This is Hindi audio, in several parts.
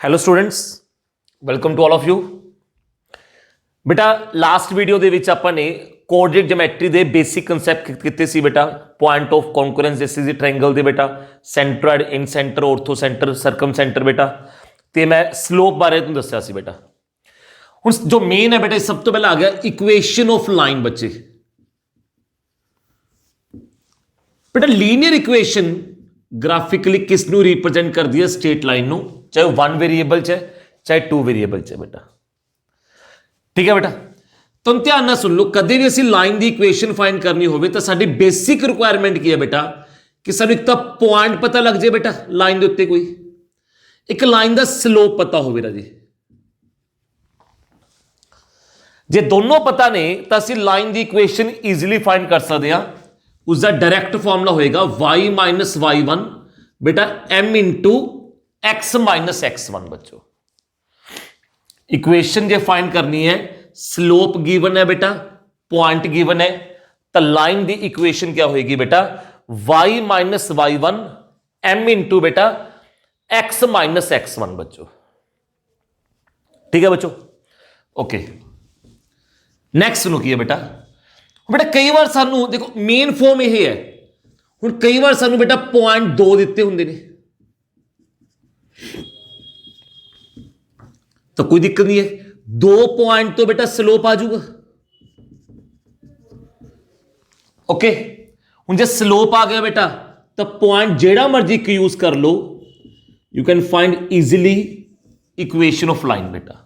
Hello students, welcome to all of you. ਬੇਟਾ ਲਾਸਟ ਵੀਡੀਓ ਦੇ ਵਿੱਚ ਆਪਾਂ ਨੇ ਕੋਆਰਡੀਨੇਟ ਜਿਓਮੈਟਰੀ ਦੇ ਬੇਸਿਕ ਕਨਸੈਪਟ ਕੀਤੇ ਸੀ ਬੇਟਾ। ਪੁਆਇੰਟ ਆਫ ਕੌਨਕਰੈਂਸ ਜੈਸੇ ਸੀ ਟ੍ਰਾਇੰਗਲ ਦੇ ਬੇਟਾ, ਸੈਂਟਰੋਇਡ, ਇਨ ਸੈਂਟਰ, ਔਰਥੋ ਸੈਂਟਰ, ਸਰਕਮ ਸੈਂਟਰ ਬੇਟਾ, ਤੇ ਮੈਂ ਸਲੋਪ ਬਾਰੇ ਤੁਹਾਨੂੰ ਦੱਸਿਆ ਸੀ ਬੇਟਾ। ਹੁਣ ਜੋ ਮੇਨ ਹੈ ਬੇਟਾ, ਸਭ ਤੋਂ ਪਹਿਲਾਂ ਆ ਗਿਆ ਇਕੁਏਸ਼ਨ ਆਫ ਲਾਈਨ। ਬੱਚੇ ਬੇਟਾ ਲੀਨੀਅਰ ਇਕੁਏਸ਼ਨ ਗ੍ਰਾਫਿਕਲੀ ਕਿਸ ਨੂੰ ਰਿਪਰੈਜ਼ੈਂਟ ਕਰਦੀ ਹੈ? ਸਟੇਟ ਲਾइन ਨੂੰ, चाहे वो 1 वेरिएबल च है चाहे 2 वेरिएबल च है बेटा। ठीक है बेटा, तुम ध्यान ना सुन लो। कदे भी असी लाइन की इक्वेशन फाइंड करनी हो तो साडी बेसिक रिक्वायरमेंट की है बेटा कि सानू एक तो पॉइंट पता लग जाए बेटा लाइन के उत्ते, कोई एक लाइन का स्लोप पता हो जी। जे दोनों पता ने तो असी लाइन की इक्वेशन ईजिली फाइंड कर सकते हैं। उसका डायरैक्ट फॉर्मूला होएगा y माइनस y1 बेटा m into x minus x1। बच्चों इक्वेशन जे फाइंड करनी है, स्लोप गिवन है बेटा, पॉइंट गिवन है, तो लाइन की इक्वेशन क्या होएगी बेटा? y minus y1 m into बेटा x माइनस x1। बच्चों ठीक है बच्चों, ओके। नैक्सट नु की है बेटा? बेटा कई बार सानू देखो मेन फॉर्म यह है। हुण कई बार सानू बेटा पॉइंट 2 दिते हुंदे ने तो कोई दिक्कत नहीं है, 2 पॉइंट तो बेटा स्लोप आ जाऊगा। ओके, हुण जे स्लोप आ गया बेटा तो पॉइंट जेड़ा मर्जी यूज कर लो, you can find easily equation of line बेटा।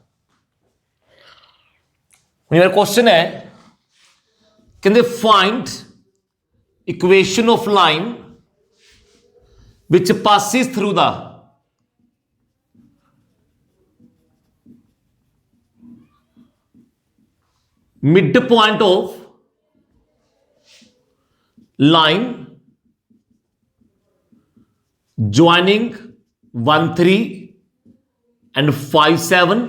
मेरा क्वेश्चन है, कहते find equation of line which passes through the mid point of line joining 1 3 and 5 7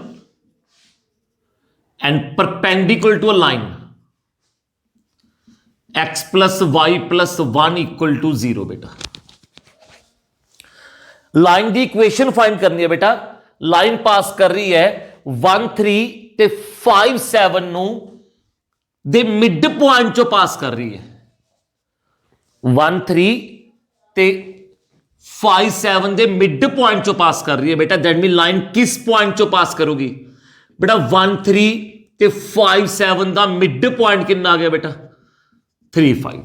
and perpendicular to a line x plus y plus 1 equal to 0 बेटा। लाइन की इक्वेशन फाइंड करनी है बेटा। लाइन पास कर रही है 1 3 ते 5 7 नु दे मिड पॉइंट चो पास कर रही है। 1 3 ते 5 7 दे मिड पॉइंट चो पास कर रही है बेटा। दैट मीन लाइन किस पॉइंट चो पास करोगी बेटा? 1 3 ते 5 7 दा मिड पॉइंट कितना आ गया बेटा? 3 5।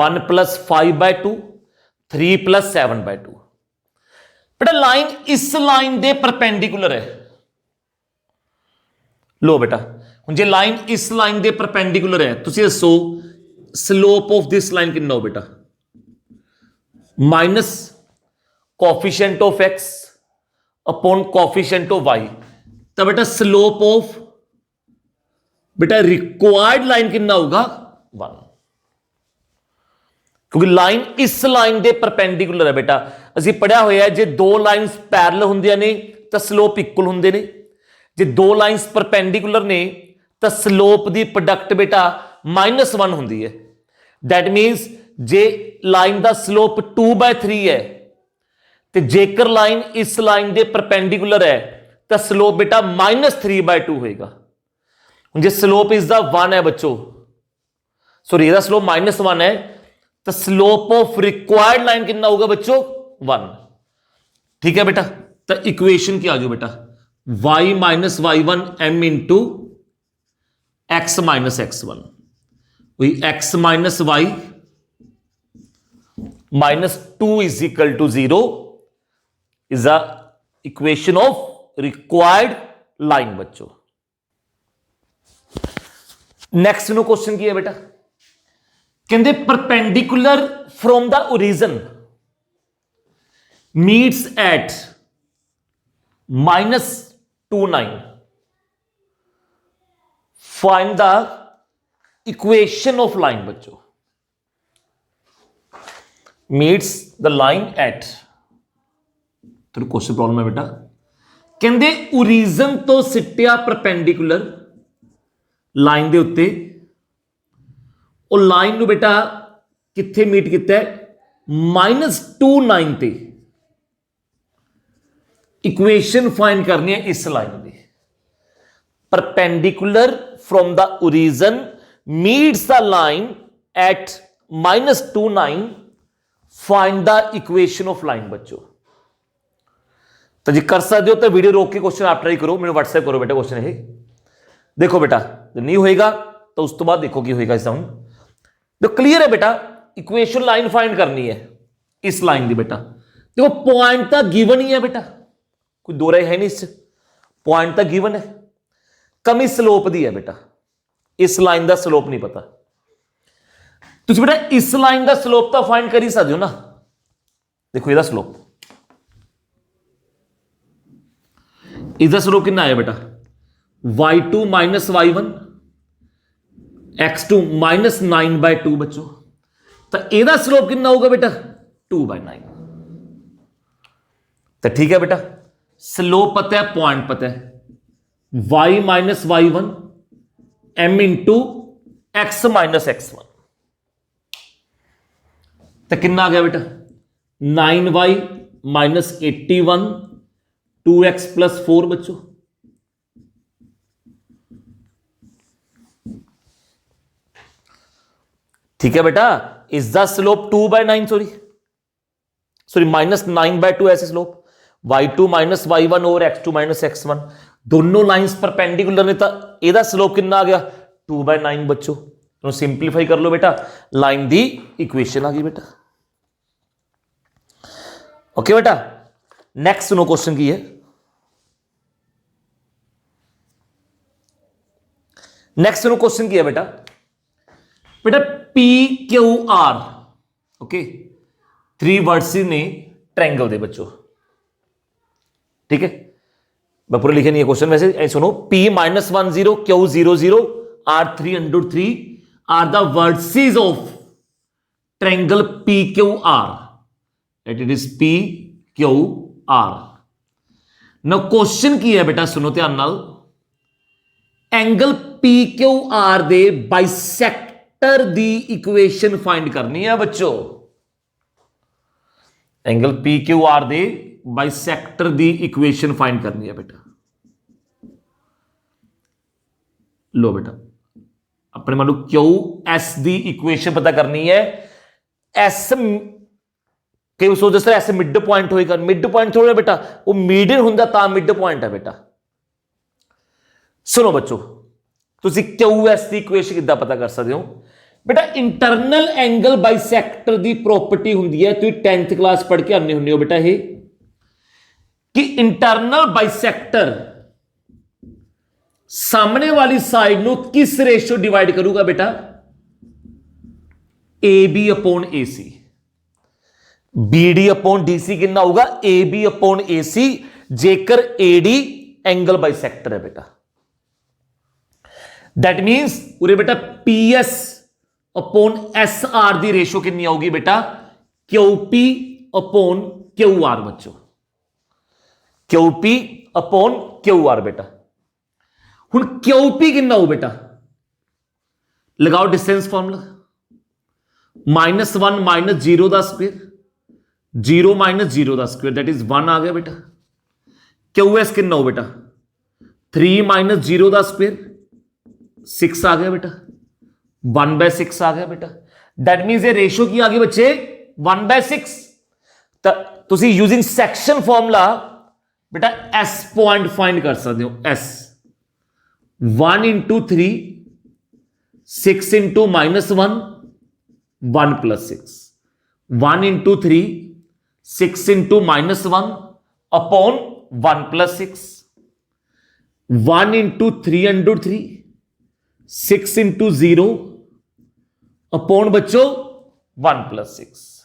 1 प्लस 5/2 3 प्लस 7/2 बेटा। लाइन इस लाइन दे परपेंडिकुलर है। लो बेटा, हुण जे लाइन इस लाइन दे परपेंडिकुलर है, तुसीं दसो स्लोप ऑफ दिस लाइन कितना हो बेटा? Minus coefficient of x upon coefficient of y। तो बेटा स्लोप ऑफ बेटा रिक्वायर्ड लाइन कितना होगा? 1, क्योंकि लाइन इस लाइन दे परपेंडिकुलर है बेटा। असीं पढ़िया होया जे दो लाइन्स पैरल हुंदियां ने तो स्लोप इक्वल हुंदे ने। जे दो लाइन्स परपेंडिकुलर ने तो स्लोप दी प्रोडक्ट बेटा -1 हुंदी है। दैट मीनस जे लाइन दा स्लोप 2/3 है तो जेकर लाइन इस लाइन दे परपेंडिकुलर है तो स्लोप बेटा -3/2 होएगा। जे स्लोप इज दा 1 है बच्चों, सॉरी इसका स्लोप -1 है, तो स्लोप ऑफ रिक्वायर्ड लाइन कितना होगा बच्चों? 1। ठीक है बेटा, तो इक्वेशन क्या आ जाओ बेटा? y minus y1 m into x minus x1। वही x minus y minus 2 is equal to 0 is a equation of required line बच्चों। नेक्स्ट नो क्वेश्चन की है बेटा? कहते perpendicular from the origin meets at -2 9। Find the equation of line बच्चों। मीट्स द लाइन एट, तो क्वेश्चन प्रॉब्लम है बेटा। कहते ओरिजिन तो सिटिया परपेंडिकुलर लाइन दे उत्ते, और लाइन नू बेटा कित्थे मीट किया? -2 9 ते इक्वेशन फाइंड करनी है इस लाइन की, perpendicular from the origin meets the line eight -29, find the equation of line. बच्चों तो जी कर सकते हो तो वीडियो रोक के क्वेश्चन आप ट्राई करो, मेरे व्हाट्सएप करो बेटा क्वेश्चन है। देखो बेटा नहीं होएगा तो उस तो बाद देखो कि होएगा इस तो क्लियर है बेटा, इक्वेशन लाइन फाइंड करनी है इस लाइन की। बेटा देखो पॉइंट तो गिवन ही है बेटा, कोई दो राय है नहीं, इस पॉइंट तो गिवन है, कमी स्लोप दी है बेटा, इस लाइन का स्लोप नहीं पता। तुझ बेटा इस लाइन का स्लोप तो फाइंड कर ही सकते हो ना। देखो इसका स्लोप, इसका स्लोप कितना आया बेटा, y2 minus y1 x2 minus 9/2 बच्चों, तो ਇਹਦਾ स्लोप कितना होगा बेटा 2/9। तो ठीक है बेटा, स्लोप पता है, पॉइंट पता है, y minus y1 m into x minus x1, तो कितना आ गया बेटा 9y माइनस 81 2x प्लस 4 बच्चों। ठीक है बेटा, is the slope 2/9, sorry minus 9/2 ऐसे स्लोप, y2 माइनस y1 और x2 माइनस x1 दोनों लाइंस परपेंडिकुलर ने, तो ਇਹਦਾ स्लोप कितना आ गया 2/9 बच्चों। तो सिंपलीफाई कर लो बेटा, लाइन दी इक्वेशन आ गई बेटा। ओके बेटा, नेक्स्ट सुनो क्वेश्चन की है, नेक्स्ट सुनो क्वेश्चन की है बेटा, बेटा P Q are, okay 3 versus ने ट्रायंगल दे बच्चों। ठीक है, मैं पूरा लिखे नहीं है क्वेश्चन, वैसे सुनो, P -10 Q 00 R 303 are the vertices of triangle P Q R, it is P Q R. ना क्वेश्चन की है बेटा, सुनो ध्यान नाल, एंगल पी क्यू आर दे बाइसेक्टर दी इक्वेशन फाइंड करनी है बच्चों। एंगल पी क्यू आर दे बाइसेक्टर दी इक्वेशन फाइंड करनी है बेटा। लो बेटा, अपने मान लो क्यू एस दी इक्वेशन पता करनी है। एस कई सोचते सर ऐसे मिड पॉइंट होएगा, मिड पॉइंट थोड़ा बेटा, वो मीडियन होंगे ता मिड पॉइंट है बेटा। सुनो बच्चों, तुसी क्यू एस दी इक्वेशन किद्दां पता कर सकते हो बेटा, इंटरनल एंगल बाइसेक्टर दी प्रॉपर्टी हुंदी है, तुम 10th क्लास पढ़ के आने हुंदे हो बेटा, ये कि इंटरनल बाइसेक्टर सामने वाली साइड नो किस रेशियो डिवाइड करूंगा बेटा, A B upon A C. B D upon D C कितना होगा, ए बी अपॉन ए सी, जेकर ए डी एंगल बाइसेक्टर है बेटा। दैट मीन्स पूरे बेटा P S upon S R दी रेशियो कितनी होगी बेटा, Q P upon Q R बच्चों, Q P upon Q R बेटा। हुण क्यू पी कितना हो बेटा, लगाओ डिस्टेंस फॉर्मूला, -1 माइनस 0 का स्क्वायर, 0 माइनस 0 का स्क्वायर दैट इज 1 आ गया बेटा। क्यू एस कितना हो बेटा, 3 माइनस 0 का स्क्वायर 6 आ गया बेटा, 1/6 आ गया बेटा। दैट मीन्स ये रेशियो की आ गई बच्चे 1/6। तुसी यूजिंग सेक्शन फॉर्मूला बेटा एस पॉइंट फाइंड कर सकते हो, S 1 into 3 6 into -1 1 + 6, 1 into 3 6 into -1 upon 1 + 6, 1 into 3√3 6 into 0 upon बच्चों 1 + 6।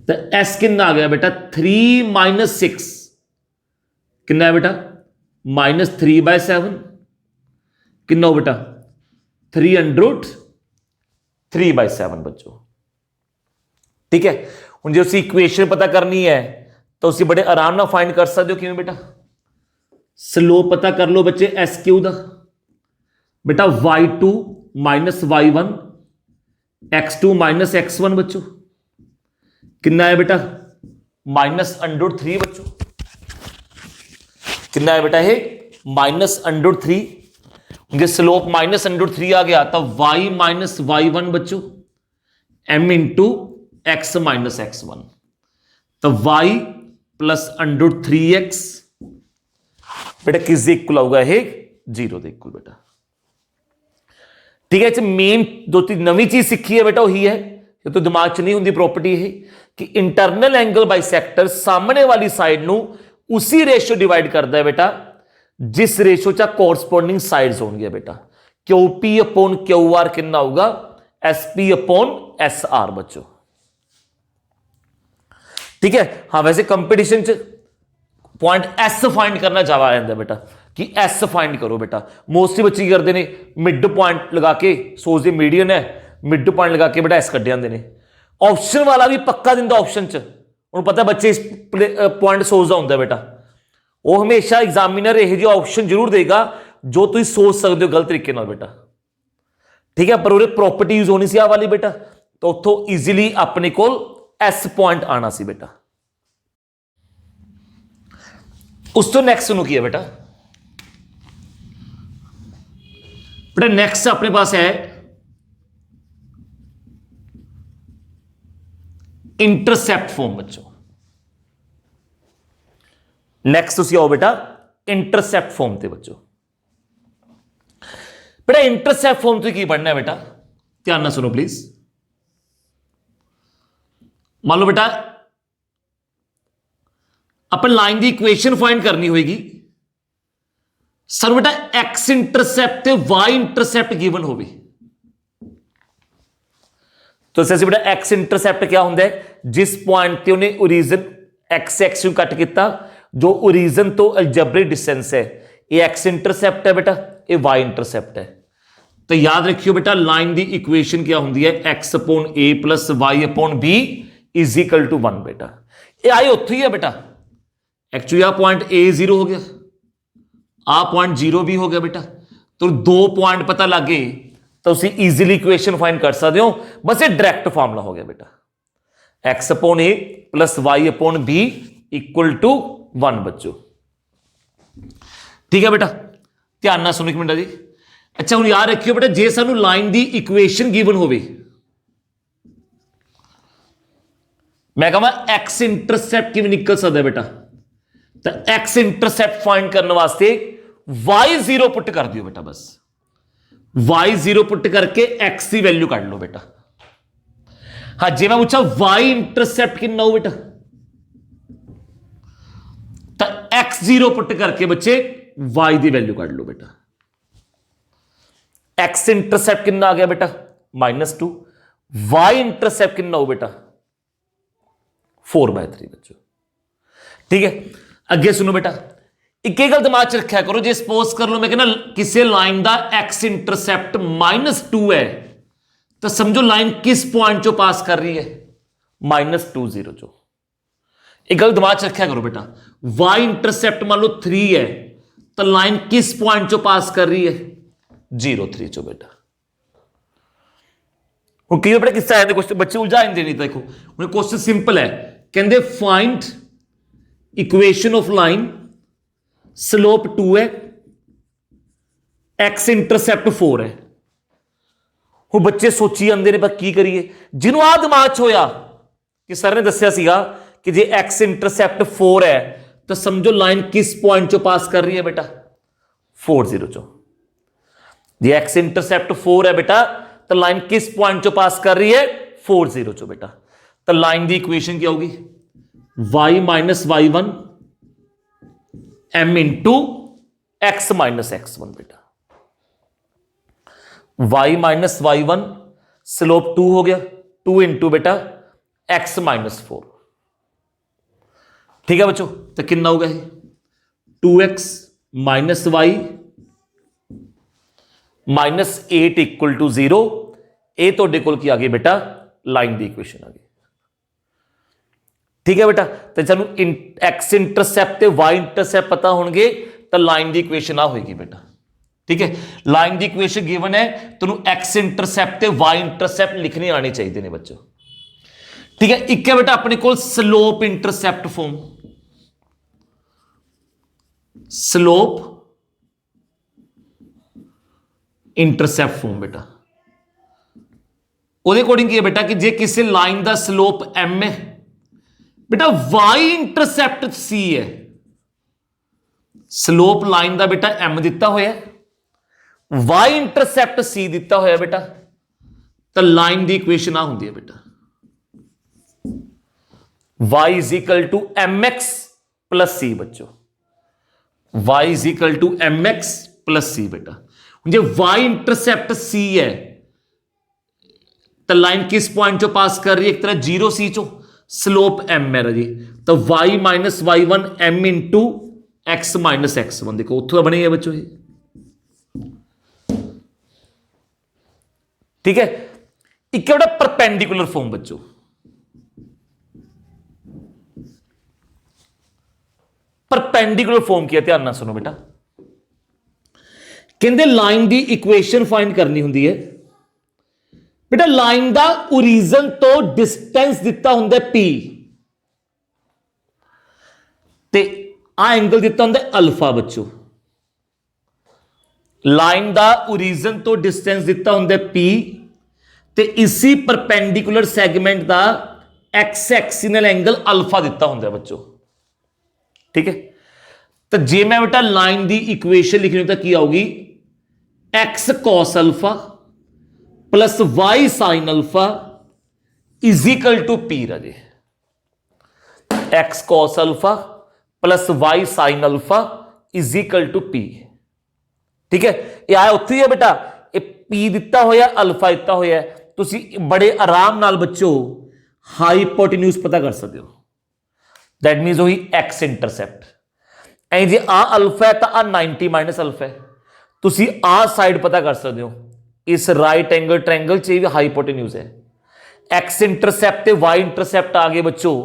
तो एस कितना आ गया बेटा 3 - 6 कितना है बेटा -3/7 कितना हो बेटा 303/7 बच्चों। ठीक है, हुण जो उसी इक्वेशन पता करनी है तो उसी बड़े आराम ना फाइंड कर सकते हो। किवें बेटा, स्लोप पता कर लो बच्चे एस क्यू दा बेटा, y2 minus y1 x2 minus x1 बच्चों कितना है बेटा -√3 बच्चों। कितना है बेटा ये -√3। ये स्लोप -√3 आ गया तो y माइनस y1 बच्चों m into x minus x1, तो y प्लस √3x बेटा किस इक्वल होगा ये 0 के इक्वल बेटा। ठीक है, मेन दो तीन नवी चीज सीखी है बेटा वही है, ये तो दिमाग च नहीं होंगी प्रॉपर्टी है कि इंटरनल एंगल बाइसेक्टर सामने वाली साइड नु उसी रेशो डिवाइड करता है बेटा जिस रेशो चा कोरस्पोंडिंग साइड्स होंगे बेटा। QP अपॉन QR कितना होगा SP अपॉन SR बच्चों। ठीक है, हाँ वैसे कंपटीशन च पॉइंट S फाइंड करना चाहा जाता बेटा कि S फाइंड करो बेटा। मोस्टली बच्चे करते हैं मिड पॉइंट लगा के सोचते मीडियन है, मिड पॉइंट लगा के बेटा S कढ़ जाते हैं। ऑप्शन वाला भी पक्का दिंदा ऑप्शन च, उन्हें पता बच्चे इस पॉइंट सोचता होंगे बेटा, वो हमेशा एग्जामिनर यह ऑप्शन जरूर देगा जो तुम सोच सकते हो गलत तरीके नाल बेटा। ठीक है, पर उन्हें प्रॉपर्टी यूज होनी सी आ वाली बेटा, तो उतो ईजिली अपने को S पॉइंट आना सी बेटा। उस तो नेक्स्ट नु की है बेटा, बेटा नेक्स्ट अपने पास है इंटरसेप्ट फॉर्म बच्चों। नेक्स्ट तुसी आओ बेटा इंटरसेप्ट फॉर्म ते बच्चों। बेटा इंटरसेप्ट फॉर्म तो की पढ़ना है बेटा, ध्यान ना सुनो प्लीज। मान लो बेटा अपन लाइन की इक्वेशन फाइंड करनी होगी सर बेटा एक्स इंटरसेप्ट ते वाई इंटरसेप्ट गिवन होगी, तो जैसे बेटा एक्स इंटरसेप्ट क्या होंगे जिस पॉइंट ते उन्हें ओरिजिन एक्स एक्स कट किया जो ओरिजिन तो अलजेब्रिक डिस्टेंस है, ये एक्स इंटरसेप्ट है बेटा, ये वाई इंटरसेप्ट है। तो याद रखियो बेटा लाइन की इक्वेशन क्या होंगी है x upon a plus y upon b is equal to 1 बेटा। ये आई उत्थे ही है बेटा, एक्चुअली आ पॉइंट ए 0 हो गया, आ पॉइंट 0 भी हो गया बेटा, तो दो पॉइंट पता लग गए तो उसी इजीली इक्वेशन फाइंड कर सकते हो। बस ये डायरेक्ट फॉर्मूला हो गया बेटा, x upon a plus y upon b equal to 1 बच्चों। ठीक है बेटा, ध्यान ना सुनो एक मिनट जी। अच्छा हूँ याद रखियो बेटा जे सानू लाइन दी इक्वेशन गिवन होवे, मैं कहवा एक्स इंटरसेप्ट किवें निकल सकता है बेटा, तो एक्स इंटरसेप्ट फाइंड करने वास्ते वाई 0 पुट कर दियो बेटा, बस वाई 0 पुट करके एक्स की वैल्यू काट लो बेटा। हाँ जे मैं पूछा वाई इंटरसेप्ट कितना हो बेटा, तो x0 पुट करके बच्चे y की वैल्यू काट लो बेटा। x इंटरसेप्ट कितना आ गया बेटा -2, y इंटरसेप्ट कितना हो बेटा 4/3 बच्चों। ठीक है, अगे सुनो बेटा एक गल दिमाग च रखा करो, जे सपोज कर लो मैं कहना किसी लाइन का x इंटरसेप्ट -2 है तो समझो लाइन किस पॉइंट चो पास कर रही है -2 0 चो। एक गल दिमाग च रखा करो बेटा, y इंटरसेप्ट मान लो 3 है तो लाइन किस पॉइंट चो पास कर रही है 0 3 चो बेटा। कई बेटा किस तरह क्वेश्चन बच्चे उलझा नहीं, देखो क्वेश्चन सिंपल है, कहते find equation of line slope 2 है एक्स इंटरसेप्ट 4 है। ਹੁਣ ਬੱਚੇ ਸੋਚੀ ਜਾਂਦੇ ਨੇ ਪਰ ਕੀ ਕਰੀਏ, ਜਿਹਨੂੰ ਆ ਦਿਮਾਗ 'ਚ ਹੋਇਆ ਕਿ ਸਰ ਨੇ ਦੱਸਿਆ ਸੀਗਾ कि जे एक्स इंटरसेप्ट 4 है तो समझो लाइन किस पॉइंट चो पास कर रही है बेटा 4 0 चो। जे एक्स इंटरसेप्ट 4 है बेटा तो लाइन किस पॉइंट चो पास कर रही है 4 0 चो बेटा। तो लाइन की इक्वेशन क्या होगी y minus y1 m into x minus x1 बेटा। y माइनस y1 स्लोप 2 हो गया 2 इंटू बेटा x माइनस 4। ठीक है बच्चों, तो कितना होगा 2x minus y minus 8 equal to 0। ये तो कोल की आ गई बेटा लाइन की इक्वेशन आ गई। ठीक है बेटा, तो चलो एक्स इंटरसेप्ट वाई इंटरसेप्ट पता होंगे तो लाइन की इक्वेशन आ होगी बेटा। ठीक है, लाइन की इक्वेशन गिवन है तेन एक्स इंटरसेप्ट वाई इंटरसेप्ट लिखनी आनी चाहिए ने बच्चों। ठीक है, एक है बेटा अपने को slope intercept form. Slope intercept form बेटा ਉਹਦੇ ਅਕੋਰਡਿੰਗ ਕੀ ਹੈ बेटा कि जे किसी लाइन का स्लोप m है बेटा y इंटरसेप्ट c है स्लोप लाइन का बेटा m दिता होया y इंटरसेप्ट c दिता होया बेटा तो लाइन की इक्वेशन आ होंगी है बेटा y is equal to mx plus c बच्चों y is equal to mx plus c बेटा जो y इंटरसेप्ट c है तो लाइन किस पॉइंट चो पास कर रही है एक तरह 0 सी चो स्लोप m है जी तो y minus y one m into x minus x one देखो उतो बने बच्चों ठीक है एक परपेंडिकुलर फॉर्म बच्चों परपेंडिकुलर फॉर्म की ध्यान ना सुनो बेटा कहते लाइन की इक्वेशन फाइंड करनी होंगी है बेटा लाइन का ओरिजिन तो डिस्टेंस दिता होंगे P ते आ एंगल दिता होंगे अल्फा बच्चों लाइन का ओरिजिन तो डिस्टेंस दिता होंगे P ते इसी परपेंडिकुलर सैगमेंट का एक्स एक्सिस एंगल अल्फा दिता होंगे बच्चों ठीक है तो जे मैं बेटा लाइन की इक्वेशन लिखनी तो की आऊगी x cos alpha plus y sign alpha is equal to P राजे x cos alpha plus y sign alpha is equal to P ठीक है ये आया उत्थे है बेटा ये पी दिता होया अल्फा दिता होया तुसी बड़े आराम नाल बच्चों हाइपोटेन्यूज पता कर सकते हो दैट मीन्स वही एक्स इंटरसेप्ट एं जे आ अल्फा है तो आ 90 माइनस अल्फा है तुसी आ साइड पता कर सकते हो इस राइट एंगल ट्रायंगल च भी हाइपोटेन्यूज है एक्स इंटरसेप्ट वाई इंटरसेप्ट आ गए बच्चों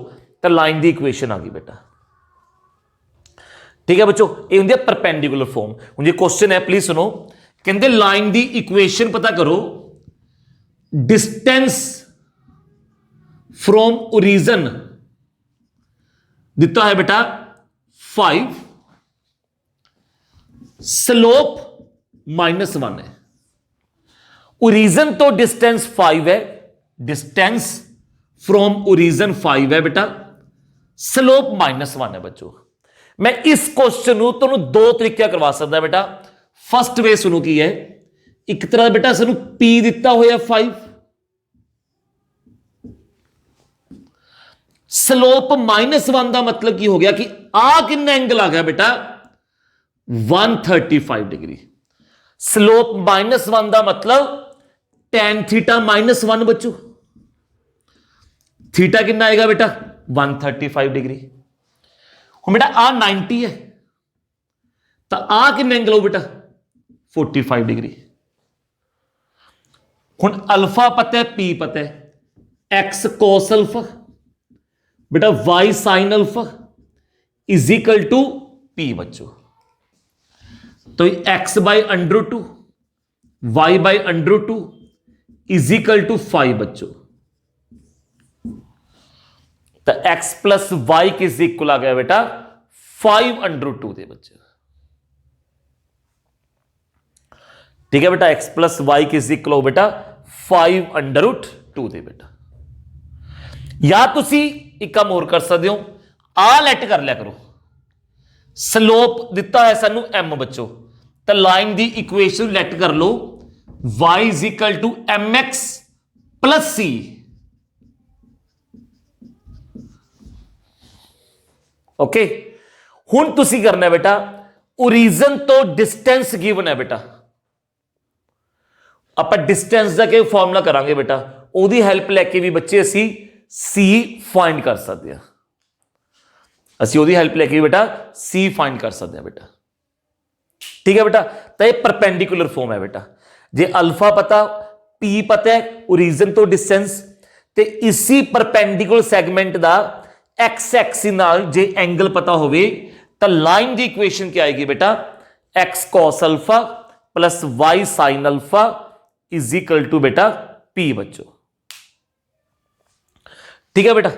तो लाइन की इक्वेशन आ गई बेटा ठीक है बच्चों ये होंगे परपेंडिकुलर फॉर्म हुण जे क्वेश्चन है प्लीज सुनो कहते लाइन की इक्वेशन पता करो डिस्टेंस फ्रॉम ओरिजिन दिता है बेटा 5 स्लोप -1 है ओरिजिन तो डिस्टेंस 5 है डिस्टेंस फ्रॉम ओरिजिन 5 है बेटा स्लोप -1 है बच्चों मैं इस क्वेश्चन को तुहानू दो तरीके करवा सकता बेटा फर्स्ट वे सुनो की है एक तरह बेटा सानू P दिता होया 5 स्लोप -1 का मतलब की हो गया कि आ कितना एंगल आ गया बेटा 135 डिग्री स्लोप -1 का मतलब tan थीटा -1 बच्चों थीटा कितना आएगा बेटा 135 डिग्री हम बेटा आ 90 है तो आ कितना एंगल हो बेटा 45 डिग्री हुण अल्फा पता है पी पता है एक्स कोस अल्फा बेटा y sign alpha is equal to p बच्चों तो x by √2 y by √2 is equal to 5 बच्चों तो x प्लस वाई किस इक्वल आ गया बेटा 5√2 दे बच्चे ठीक है बेटा x प्लस वाई किस इक्वल हो बेटा 5√2 दे बेटा या तुसी एक काम और कर सकते हो आ लेट कर लिया करो स्लोप दिता है सानू m बच्चों तो लाइन की इक्वेशन लेट कर लो y is equal to mx plus c okay हुण तुसी करना है बेटा ओरिजिन तो डिस्टेंस गिवन है बेटा आप डिस्टेंस का क्या फॉर्मूला करांगे बेटा ओदी हेल्प लैके भी बच्चे असी c फाइंड कर सकते हैं असी ओदी हेल्प लैके भी बेटा c फाइंड कर सकते हैं बेटा ठीक है बेटा तो ये परपेंडिकुलर फॉर्म है बेटा जे अल्फा पता P पता है ओरिजिन तो डिस्टेंस ते इसी परपेंडिकुलर सैगमेंट का एक्स एक्सिस नाल जे एंगल पता होवे तो लाइन की इक्वेशन क्या आएगी बेटा x cos alpha plus y sign alpha is equal to बेटा P बच्चों ठीक है बेटा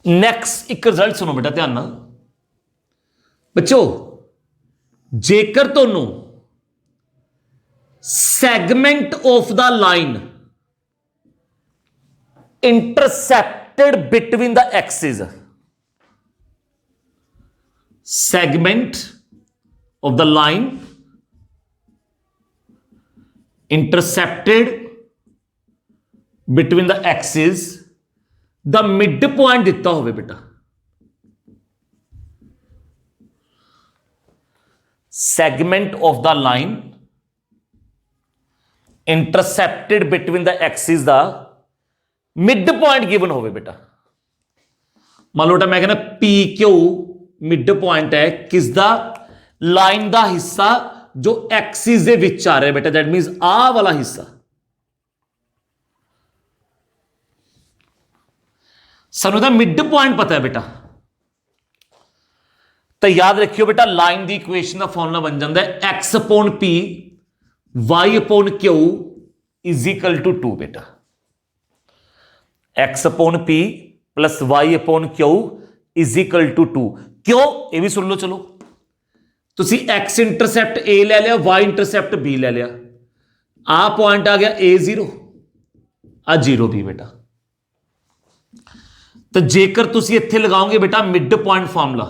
नेक्स्ट एक रिजल्ट सुनो बेटा ध्यान नाल बच्चों जेकर ਤੁਹਾਨੂੰ segment of the line intercepted between the axes, segment of the line intercepted between the axes, the midpoint ਦਿੱਤਾ ਹੋਵੇ ਬੇਟਾ, segment of the line intercepted between the axes the mid point given ਹੋਵੇ ਬੇਟਾ। ਮੰਨ ਲਓ ਮੈਂ ਕਹਿੰਦਾ ਪੀ ਕਿਊ ਮਿਡ ਪੁਆਇੰਟ ਹੈ ਕਿਸ ਦਾ, ਲਾਈਨ ਦਾ ਹਿੱਸਾ ਜੋ ਐਕਸਿਸ ਦੇ ਵਿੱਚ ਆ ਰਿਹਾ ਬੇਟਾ, ਦੈਟ ਮੀਨਸ ਆਹ ਵਾਲਾ ਹਿੱਸਾ। ਸਾਨੂੰ ਤਾਂ ਮਿਡ ਪੁਆਇੰਟ ਪਤਾ ਹੈ ਬੇਟਾ, ਤਾਂ ਯਾਦ ਰੱਖਿਓ ਬੇਟਾ ਲਾਈਨ ਦੀ ਇਕੁਏਸ਼ਨ ਦਾ ਫਾਰਮੂਲਾ ਬਣ ਜਾਂਦਾ ਹੈ x upon p y upon q is equal to 2 बेटा, x upon p plus y upon q is equal to 2। क्यों ये भी सुन लो, चलो तुसी x इंटरसेप्ट a ले लिया, y इंटरसेप्ट b ले लिया, आ पॉइंट आ गया a0, आ 0b बेटा। तो जेकर तुसी इत्थे लगाओगे बेटा मिड पॉइंट फॉर्मूला,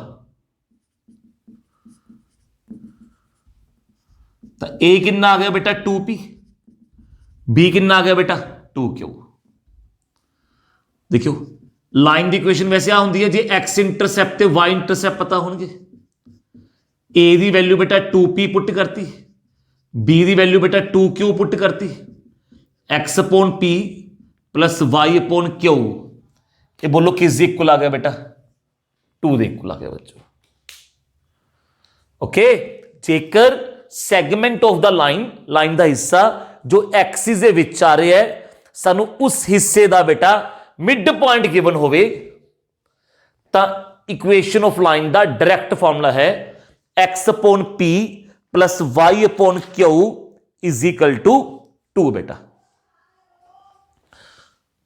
तो a कितना आ गया बेटा 2p, b कितना आ गया बेटा 2q। देखियो लाइन दी इक्वेशन वैसे आ होंदी है जे x इंटरसेप्ट ते y इंटरसेप्ट पता होंगे, a दी वैल्यू बेटा 2p पुट करती, b दी वैल्यू बेटा 2q पुट करती, x अपॉन p प्लस y अपॉन q, ये बोलो किस इक्वल आ गया बेटा 2 दे इक्वल आ गया बच्चों। ओके, जेकर segment of the line, line का हिस्सा जो एक्सिस दे विच आ रहा है, सानू उस हिस्से का बेटा मिड पॉइंट गिवन होवे, ता इक्वेशन ऑफ लाइन का डायरेक्ट फॉर्मूला है x अपॉन p प्लस y अपॉन q इज इक्वल टू 2 बेटा।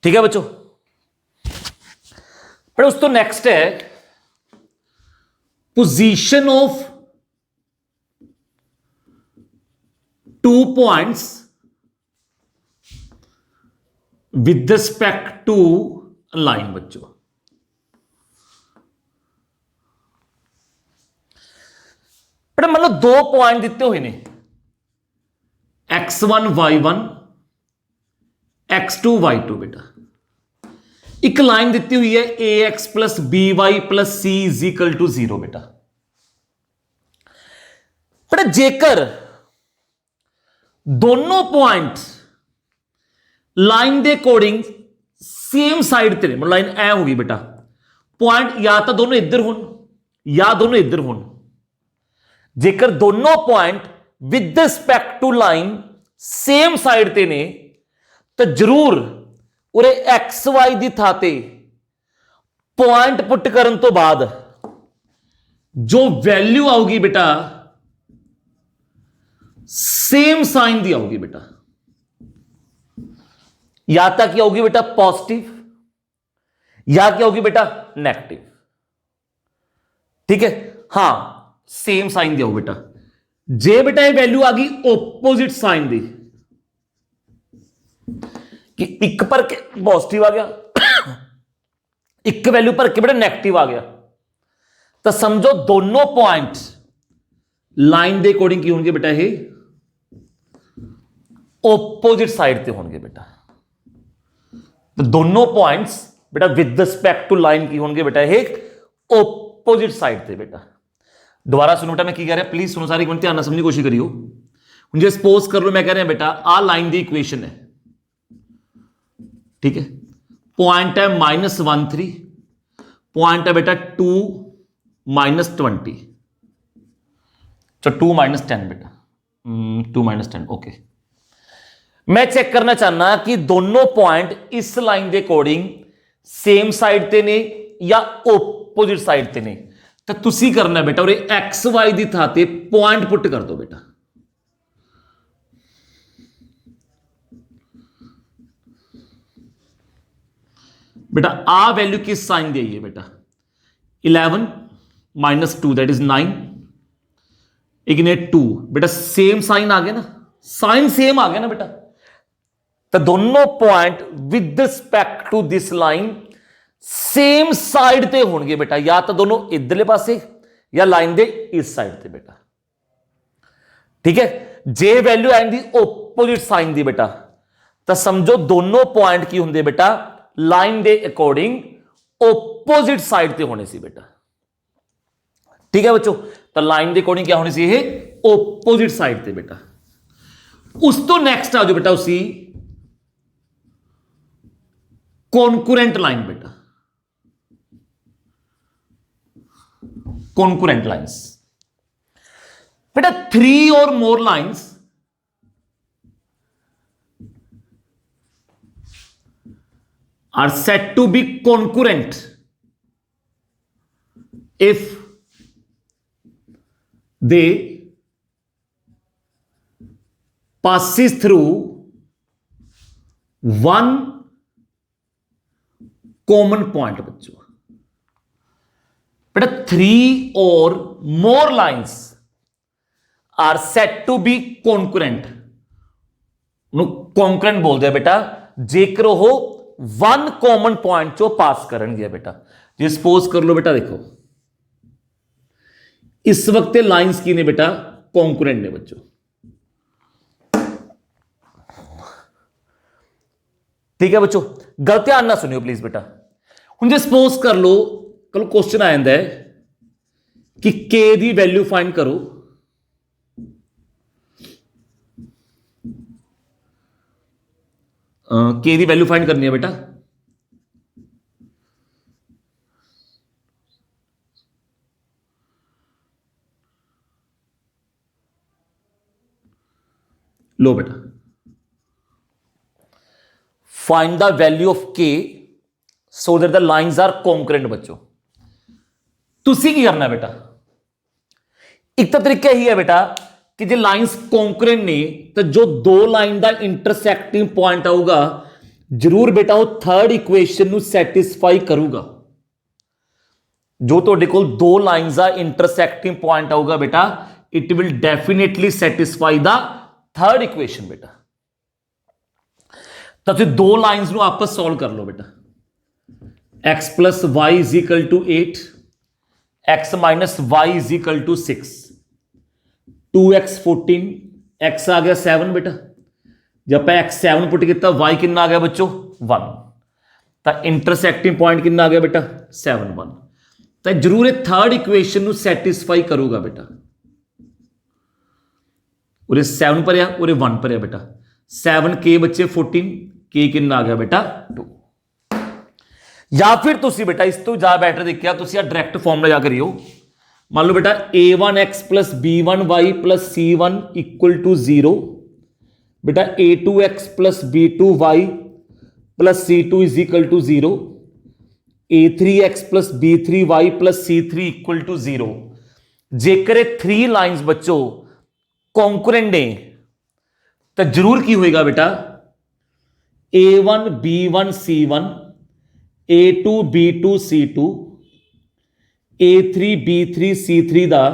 ठीक है बच्चों, पर उस तो नेक्स्ट है position of 2 points with respect to line। बच्चों पर मतलब 2 पॉइंट दिते हुए ने x1 y1 x2 y2 बेटा, एक लाइन दी हुई है ax plus by plus c is equal to 0 बेटा। पर जेकर दोनों पॉइंट लाइन के अकॉर्डिंग सेम साइड ते मतलब लाइन ऐ होगी बेटा, पॉइंट या तो दोनों इधर हो या दोनों इधर हो। जेकर दोनों point with respect to line same side ते ने तो जरूर उरे एक्स वाई की थां ते पॉइंट पुट करन तो बाद जो वैल्यू आऊगी बेटा सेम साइन दी आऊगी बेटा, या तो क्या होगी बेटा पॉजिटिव या क्या होगी बेटा नेगेटिव। ठीक है, हां सेम साइन दी आओ बेटा। जे बेटा ये वैल्यू आ गई ओपोजिट साइन दी कि एक पर के पॉजिटिव आ गया, एक वैल्यू पर के बेटा नेगेटिव आ गया, तो समझो दोनों पॉइंट लाइन के अकॉर्डिंग की होंगे बेटा ये ओपोजिट साइड पे होंगे बेटा। तो दोनों पॉइंट्स बेटा विद रिस्पेक्ट टू लाइन की होंगे बेटा ये ओपोजिट साइड पे बेटा। दोबारा सुनो बेटा मैं की कह रहा, प्लीज सुनो सारी, ध्यान समझने की कोशिश करियो। मुझे सपोज कर लो मैं कह रहा बेटा आ लाइन की इक्वेशन है, ठीक है, पॉइंट है -13, पॉइंट है बेटा 2 -20, तो 2 -10 बेटा, 2 -10 ओके। मैं चेक करना चाहना कि दोनों पॉइंट इस लाइन के अकॉर्डिंग सेम साइड ते ने या ओपोजिट साइड ते ने, तो तुसी करना बेटा और एक्स वाई की थां ते पॉइंट पुट कर दो बेटा। बेटा आ वैल्यू किस साइन दी है बेटा 11, -2 दैट इज 9, -2 बेटा सेम साइन आ गया ना, साइन सेम आ गया ना बेटा। तो दोनों point with respect to this line same side ते होंगे बेटा, या तो दोनों इधरले पासे या लाइन दे इस साइड ते बेटा। ठीक है, जे वैल्यू एंड दी ओपोजिट साइन दी बेटा, तो समझो दोनों पॉइंट की होंगे बेटा लाइन दे अकॉर्डिंग ओपोजिट साइड ते होने सी बेटा। ठीक है बच्चों, तो लाइन दे अकॉर्डिंग क्या होनी सी, ये ओपोजिट साइड ते बेटा। उस तो नेक्स्ट आ जाओ बेटा उसी कॉन्कुरेंट लाइन बेटा, कॉन्कुरेंट लाइंस बेटा, 3 और मोर lines are said to be concurrent if they passes through one common point बच्चों। बेटा 3 और more lines are said to be concurrent, concurrent बोलते हैं बेटा जेकर हो वन कॉमन पॉइंट चो पास करनगे बेटा। जे सपोज कर लो बेटा, देखो इस वक्त लाइंस की ने बेटा कॉन्करेंट ने बच्चों। ठीक है बच्चों, गलत ध्यान ना सुनियो प्लीज बेटा। हुण जे सपोज कर लो कल क्वेश्चन आ जाता है कि के दी वैल्यू फाइंड करो, के दी वैल्यू फाइंड करनी है बेटा। लो बेटा, find the value of k so that the lines are concurrent बच्चों। तुसी की करना है बेटा, एक तो तरीका ही है बेटा कि जो लाइंस कॉन्करेंट ने तो जो दो लाइन का इंटरसैक्टिंग पॉइंट आऊगा जरूर बेटा वो थर्ड इक्वेशन ਨੂੰ सैटिस्फाई करूगा। जो ਤੁਹਾਡੇ ਕੋਲ दो लाइंस का इंटरसैक्टिंग पॉइंट आऊगा बेटा it will definitely satisfy the third equation बेटा। तो फिर दो लाइंस ਨੂੰ आपस सॉल्व कर लो बेटा। x plus y is equal to 8, x minus y is equal to 6, 2x 14, x आ गया 7 बेटा। जब x 7 पुट किया y कितना आ गया बच्चों 1, तो इंटरसैक्टिंग पॉइंट कितना आ गया बेटा 7 1। तो जरूर थर्ड इक्वेशन ਨੂੰ सैटिस्फाई करूगा बेटा। उरे 7 पर उरे 1 पर बेटा, 7 के बच्चे 14, के कितना आ गया बेटा 2। या फिर तुसी बेटा इस तो ज्यादा बैटर देखिया तुसी डायरेक्ट फॉर्मूला जा करियो। मान लो बेटा a1x plus b1y plus c1 equal to 0, बेटा a2x plus b2y plus c2 is equal to 0, a3x plus b3y plus c3 equal to 0। जेकर 3 लाइंस बच्चों कॉन्करेंट ने तो जरूर की होएगा बेटा a1 b1 c1, a2 b2 c2, a3 b3 c3 का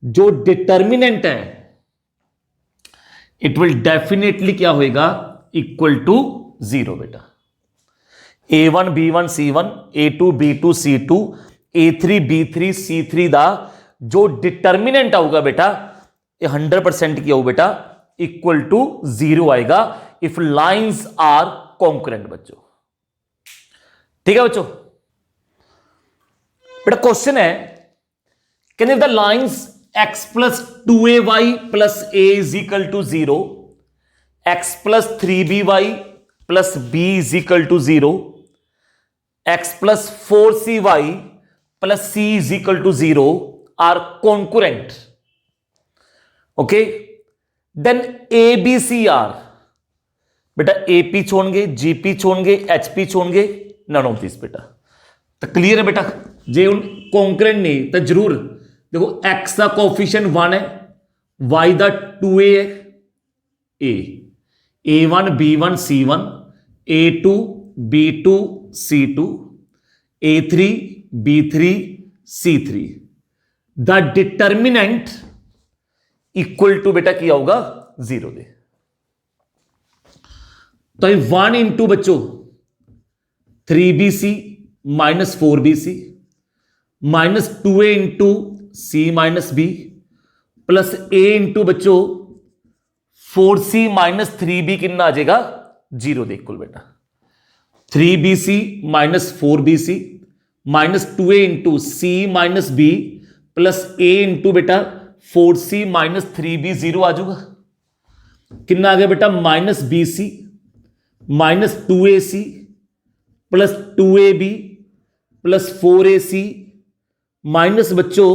जो डिटर्मिनेंट है इट विल डेफिनेटली क्या होएगा इक्वल टू 0 बेटा। a1 b1 c1, a2 b2 c2, a3 b3 c3 का जो डिटर्मिनेंट आऊगा बेटा ये 100% की आऊ बेटा इक्वल टू 0 आएगा इफ लाइंस आर कॉन्करेंट बच्चों। ठीक है बच्चों, बेटा क्वेश्चन है can if the lines x plus 2ay plus a is equal to 0, x plus 3by plus b is equal to 0, x plus 4cy plus c is equal to 0 are concurrent, okay then a b c r बेटा AP छोड़ेंगे, GP छोड़ेंगे, HP छोड़ेंगे, नन ऑफ दिस बेटा। तो क्लियर है बेटा, जे उन कॉन्करेंट नहीं तो जरूर देखो x का कोफिशिएंट 1 है, y का 2a है, a1 b1 c1, a2 b2 c2, a3 b3 c3, the determinant equal to बेटा की आऊगा 0 दे। तो 1 इंटू बच्चों 3bc minus 4bc minus 2a into c minus b plus a into बच्चों 4c माइनस 3b कितना आ जाएगा 0 दे इक्वल बेटा 3bc minus 4bc minus 2a into c minus b plus a into बेटा 4c माइनस 3b 0 आ जाऊगा। कितना आ गया बेटा minus bc minus 2ac plus 2ab plus 4ac minus बच्चों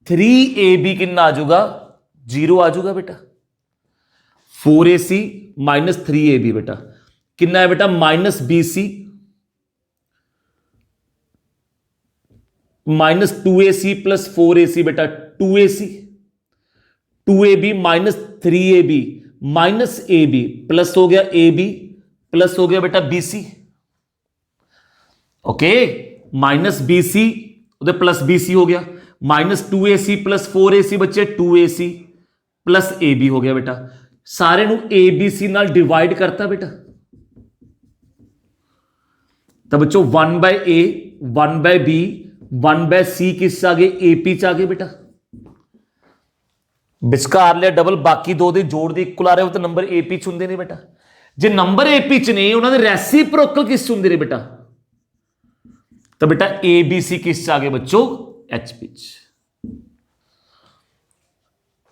3ab कितना आ जाऊगा 0 आ जाऊगा बेटा 4ac माइनस 3ab बेटा कितना है बेटा minus bc minus 2ac plus 4ac बेटा 2ac 2ab minus 3ab minus ab plus हो गया ab प्लस हो गया बेटा bc ओके माइनस bc उधर प्लस bc हो गया माइनस 2ac प्लस 4ac बच्चे 2ac प्लस ab हो गया बेटा सारे नु abc नाल डिवाइड करता बेटा तो बच्चों 1 by a 1 by b 1 by c किस आ गए ap च आ गए बेटा विचकार लिया डबल बाकी दो दे जोड़ दे इक्वल आ रहे हो तो नंबर ap च हुंदे ने बेटा जे नंबर ap च ने उन्होंने रेसिप्रोकल किस हुंदे ने बेटा तो बेटा abc किस च आ गए बच्चों hp च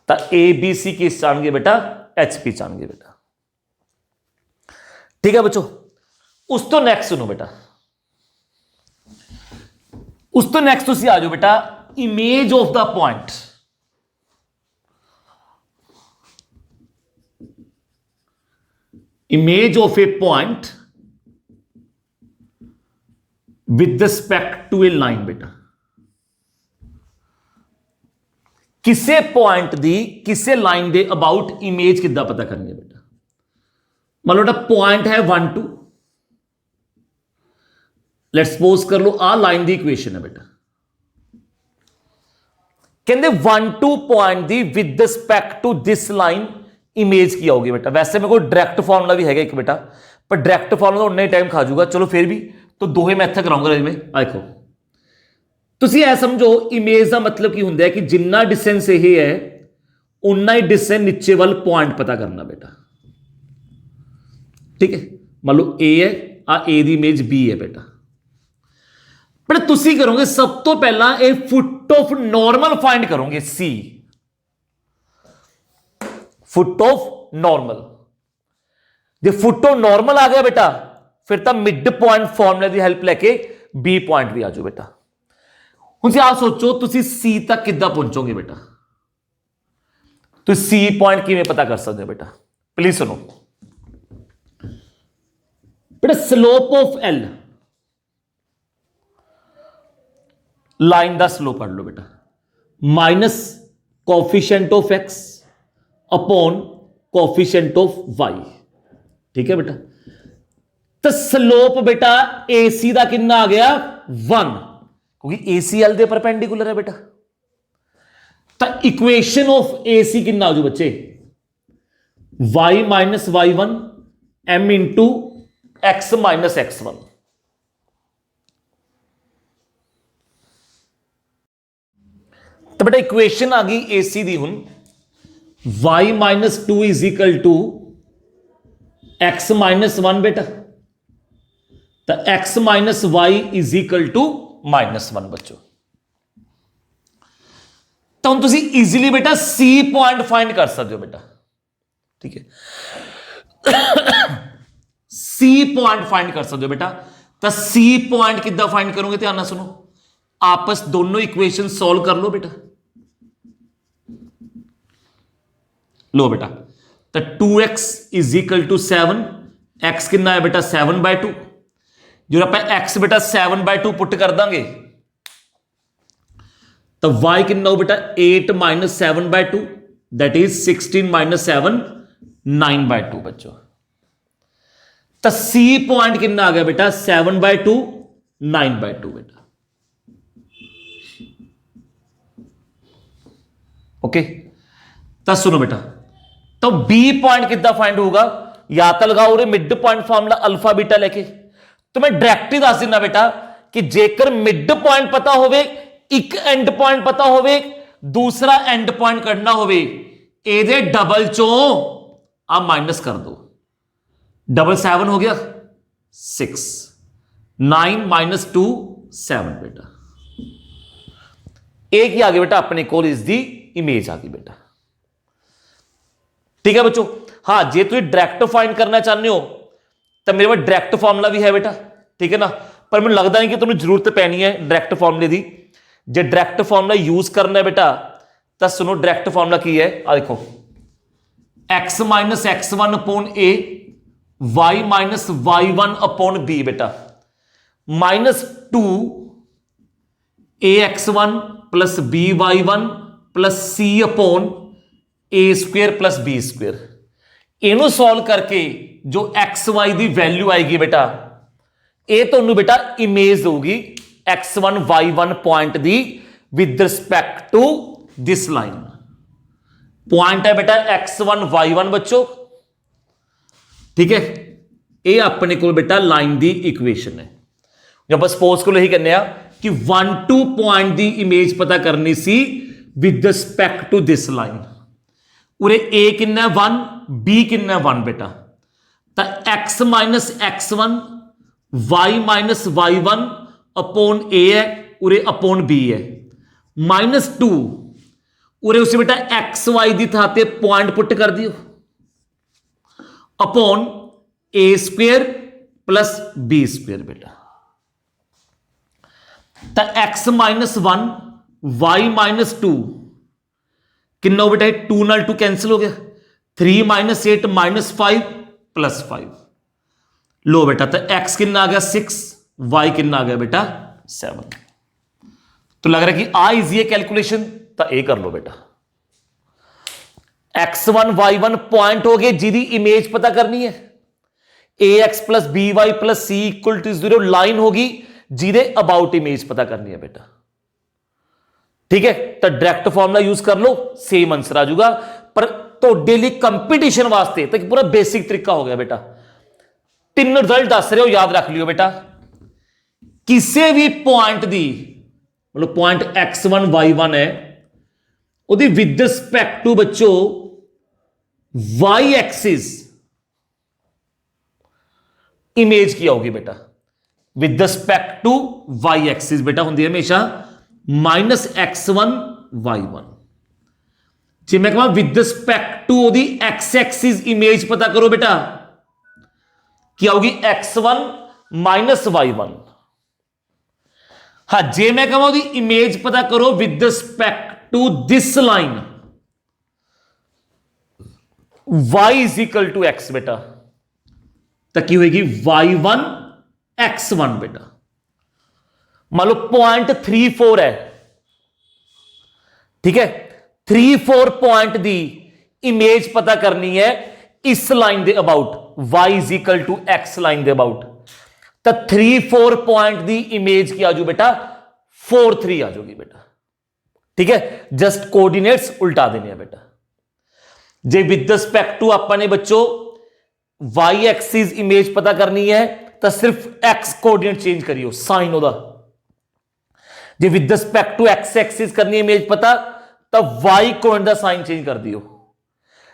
तो abc किस च आएंगे बेटा hp च आएंगे बेटा ठीक है बच्चों। उस तो नेक्स्ट सुनो बेटा उस तो नेक्स्ट तुसी आ जाओ बेटा image of the point image of a point with respect to a line बेटा किसे पॉइंट दी किसे लाइन दे अबाउट इमेज किद्दां पता करनी है बेटा मान लो बेटा पॉइंट है 1 2 लेट्स सपोज कर लो आ लाइन दी इक्वेशन है बेटा कहते 1 2 पॉइंट दी with respect to this line image की आओगी बेटा वैसे मेरे को डायरेक्ट फॉर्मूला भी है एक बेटा पर डायरेक्ट फॉर्मूला उन्ना ही टाइम खा जाऊगा चलो फिर भी तो दोहे मैं इत्थे कराऊंगा में देखो तुसी ऐ समझो इमेज का मतलब की हुंदा है कि जिन्ना डिस्टेंस ये है उन्ना ही डिस्टेंस नीचे वाल पॉइंट पता करना बेटा ठीक है मान लो ए है आ ए दी इमेज बी है बेटा पर तुसी करोगे सब तो पहला A foot of normal find करोगे सी फुट ऑफ नॉर्मल जे फुट ऑफ नॉर्मल आ गया बेटा फिर तो मिड पॉइंट फॉर्मूले की हेल्प लेके बी पॉइंट भी आ जाओ बेटा हुण आप सोचो तुसी सी तक किद्दां पहुंचोगे बेटा तो सी पॉइंट किवें पता कर सकते हो बेटा प्लीज सुनो बेटा स्लोप ऑफ एल लाइन का स्लोप पढ़ लो बेटा minus coefficient of x upon coefficient of y ठीक है बेटा तो स्लोप बेटा AC का कितना आ गया 1 क्योंकि ACL दे परपेंडिकुलर है बेटा तो इक्वेशन ऑफ AC कितना हो जो बच्चे y minus y1 m into x minus x1 तो बेटा इक्वेशन आ गई AC दी हुन y minus 2 is equal to x minus 1 बेटा तो x minus y is equal to minus 1 बच्चों तो हम तुसी इजीली बेटा सी पॉइंट फाइंड कर सकते हो बेटा ठीक है सी पॉइंट फाइंड कर सकते हो बेटा तो सी पॉइंट किद्दां फाइंड करोगे ध्यान ना सुनो आपस दोनों इक्वेशन सॉल्व कर लो बेटा लो बेटा तो 2x is equal to 7 x कितना है बेटा 7/2 जो आप x बेटा 7/2 पुट कर देंगे तो y कितना हो बेटा 8 माइनस 7/2 दैट इज 16 माइनस 7 9/2 बच्चों तो C पॉइंट कितना आ गया बेटा 7/2 9/2 बेटा ओके तो सुनो बेटा, तो बी पॉइंट कितना फाइंड होगा, या तो लगाओ रे mid point formula alpha beta लेके, तो मैं डायरेक्ट ही दस दिना बेटा कि जेकर मिड पॉइंट पता होवे, एक एंड पॉइंट पता होवे, दूसरा एंड पॉइंट करना होवे, एदे डबल चो आ माइनस कर दो, डबल 7 हो गया 6, 9 माइनस 2 7 बेटा, एक ही आ गया बेटा अपने को, इस दी इमेज आ गई बेटा। ठीक है बच्चों, हाँ जे तुम डायरेक्ट फाइंड करना चाहते हो तो मेरे पास डायरेक्ट फॉर्मूला भी है बेटा, ठीक है ना, पर मुझे लगता नहीं कि तुम्हें जरूरत पैनी है डायरेक्ट फॉर्मूले की। जे डायरेक्ट फॉर्मूला यूज करना है बेटा तो सुनो डायरेक्ट फॉर्मूला की है, आ देखो x minus x1 upon A, y minus y1 upon B बेटा, minus 2 ax1 plus by1 plus c upon A square plus B square. इनू सॉल्व करके जो एक्स वाई की वैल्यू आएगी बेटा, ये तो बेटा इमेज होगी x1 y1 पॉइंट दी with respect to this line. Point है बेटा x1 y1 बच्चों, ठीक है, ये अपने को बेटा लाइन दी इक्वेशन है। जब सपोज को यही कहने कि 1 2 पॉइंट दी इमेज पता करनी सी with respect to this line. उरे ए किन्ना 1, बी किन्ना 1 बेटा, तो x minus x1 y minus y1 upon A है, उरे अपॉन बी है, माइनस 2 उरे उसे बेटा एक्स वाई की था ते पॉइंट पुट कर दियो upon A square plus B square बेटा। तो x माइनस 1 y माइनस 2 कितना बेटा, 2 नाल 2 कैंसिल हो गया, 3 माइनस 8 माइनस 5 प्लस 5। लो बेटा तो x कितना आ गया 6, y कितना आ गया बेटा 7। तो लग रहा है कि आ इजी है कैलकुलेशन, तो ए कर लो बेटा। x1 y1 पॉइंट हो गए जिदी इमेज पता करनी है, ax plus b y plus c equal to 0 line होगी जिदे अबाउट इमेज पता करनी है बेटा। ठीक है, तो डायरेक्ट फॉर्मूला यूज कर लो, सेम आंसर आ जाऊगा। पर तो डेली कंपटीशन वास्ते तो पूरा बेसिक तरीका हो गया बेटा। 3 रिजल्ट दस रहे हो, याद रख लियो बेटा। किसी भी पॉइंट दी मतलब पॉइंट x1 y1 है, उदी विद रिस्पेक्ट टू बच्चों y एक्सिस इमेज की होगी बेटा, with respect to y axis बेटा होंगी हमेशा माइनस x1 y1। जी मैं कहा विद रिस्पेक्ट टू ओदी x एक्सिस इमेज पता करो बेटा, क्या होगी x1 माइनस y1। हाँ जे मैं कहा ओदी इमेज पता करो with respect to this line, y is equal to x बेटा, तो की होगी y1 x1 बेटा। मान लो पॉइंट 3 4 है, ठीक है, 3 4 पॉइंट दी इमेज पता करनी है इस लाइन दे about, y is equal to x line दे अबाउट। तो 3 4 पॉइंट दी इमेज की आजू बेटा 4 3 आ जाएगी बेटा। ठीक है, जस्ट कोऑर्डिनेट्स उल्टा देने हैं बेटा। जे विद रिस्पेक्ट टू अपने बच्चों y एक्सिस इमेज पता करनी है तो सिर्फ x कोऑर्डिनेट चेंज करियो साइन ओदा। जे with respect to x axis करनी है इमेज पता तो y कोऑर्डिनेट दा साइन चेंज कर दियो।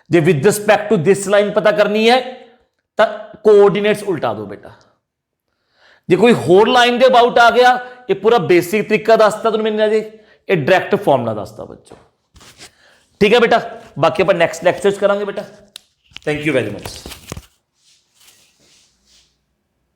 जे with respect to this line पता करनी है तो कोऑर्डिनेट्स उल्टा दो बेटा। जे कोई होर लाइन दे अबाउट आ गया, ये पूरा बेसिक तरीका दसता तुम मैंने, ये डायरेक्ट फॉर्मूला दसता बच्चों। ठीक है बेटा, बाकी अपन नेक्स्ट लेक्चर करांगे बेटा। Thank you very much.